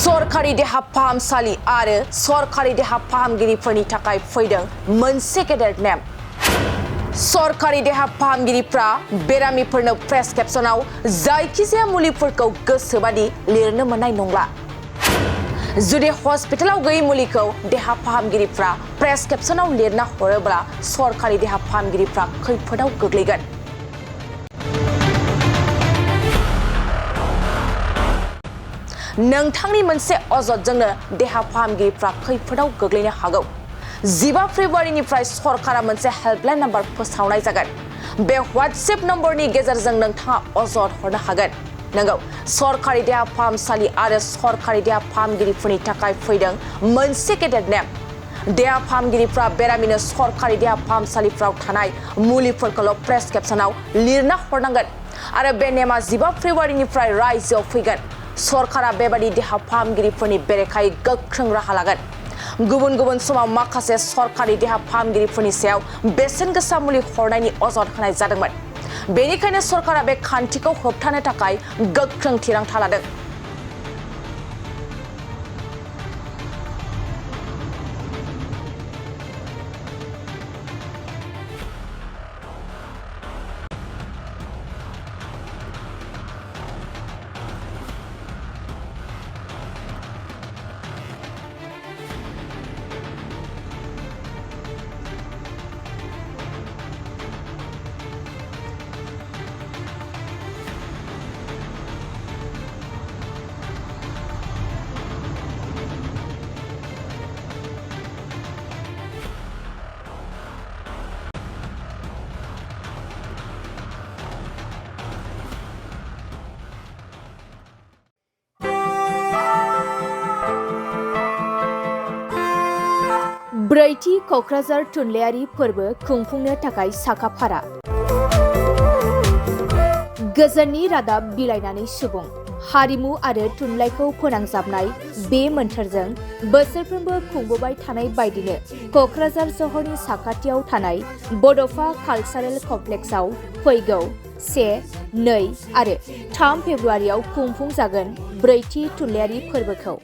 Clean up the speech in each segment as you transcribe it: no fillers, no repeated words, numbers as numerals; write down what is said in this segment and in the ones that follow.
सरकारि देहा फाहामसालि आरो सरकारि देहा फाहामगिरिफोरनि थाखाय फैदों मोनसे गेदेर नेम। सरकारि देहा फाहामगिरिफ्रा बेरामिफोरनो प्रेसक्रिप्शनाव जायखिजाया मुलिफोरखौ गोसोबादि लिरनो मोननाय नंला। जुदि हस्पिटालाव गैयै मुलिखौ देहा फाहामगिरिफ्रा प्रेसक्रिप्शनाव लिरना हरोब्ला सरकारि देहा फाहामगिरिफ्रा खैफोदाव गोग्लैगोन। नोंथांनि मोनसे अजदजोंनो देहा फाहामगिरिफ्रा खैफोदाव गोग्लैनो हागौ। 15 फेब्रुवारिनिफ्राय सरकारा मोनसे हेल्पलाइन नम्बर फोसावनाय जागोन। बे WhatsApp नम्बरनि गेजेरजों नोंथाङा अजद हरनो हागोन। नंगौ, सरकारि देहा फाहामसालि आरो सरकारि देहा फाहामगिरिफोरनि थाखाय फैदों मोनसे गेदेर नेम। देहा फाहामगिरिफ्रा बेरामिनो सरकारि देहा फाहामसालिफ्राव थानाय मुलिफोरखौल' प्रेसक्रिप्शनाव लिरना हरनांगोन आरो बे नेमा 15 फेब्रुवारिनिफ्राय रायजोआव फैगोन। सरकारा बेबादि देहा फाहामगिरिफोरनि बेरेखायै गोख्रों राहा लागोन। गुबुन गुबुन समाव माखासे सरकारि देहा फाहामगिरिफोरनि सायाव बेसेन गोसा मुलि हरनायनि अजद होनाय जादोंमोन। बेनिखायनो सरकारा बे खान्थिखौ होबथानो थाखाय गोख्रों थिरांथा लादों। ब्रैथि क'क्राझार थुनलाइयारि फोरबो खुंफुंनो थाखाय साखाफारा। गोजोननि रादाब बिलाइनानै सुबुं हारिमु आरो थुनलाइखौ फोनांजाबनाय बे मोन्थोरजों बोसोरफ्रोमबो खुंबोबाय थानाय बायदिनो क'क्राझार सहरनि साखाथियाव थानाय बड'फा कालचारेल कमप्लेक्सआव फैगौ 1, 2 आरो 3 फेब्रुवारियाव खुंफुंजागोन ब्रैथि थुनलाइयारि फोरबोखौ।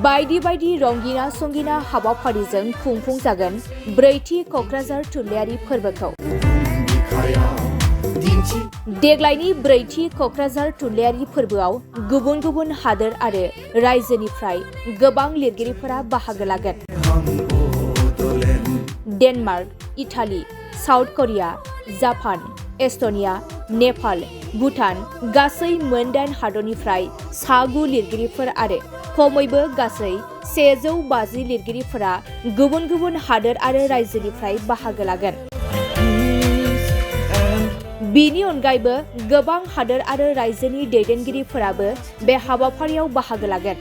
बायदि बायदि रंगिना संगिना हाबाफारिजों खुंफुंजागोन ब्रैथि क'क्राझार थुनलाइयारि फोरबोखौ। देग्लायनि ब्रैथि क'क्राझार थुनलाइयारि फोरबोआव गुबुन गुबुन हादोर आरो रायजोनिफ्राय गोबां लिरगिरिफोरा बाहागो लागोन। Denmark, Italy, South Korea, Japan, Estonia, Nepal, Bhutan गासै मोन9 हादरनिफ्राय 9 लिरगिरिफोर आरो खमैबो गासै 150 लिरगिरिफोरा गुबुन गुबुन हादोर आरो रायजोनिफ्राय बाहागो लागोन। बिनि अनगायैबो गोबां हादोर आरो रायजोनि दैदेनगिरिफोराबो बे हाबाफारियाव बाहागो लागोन।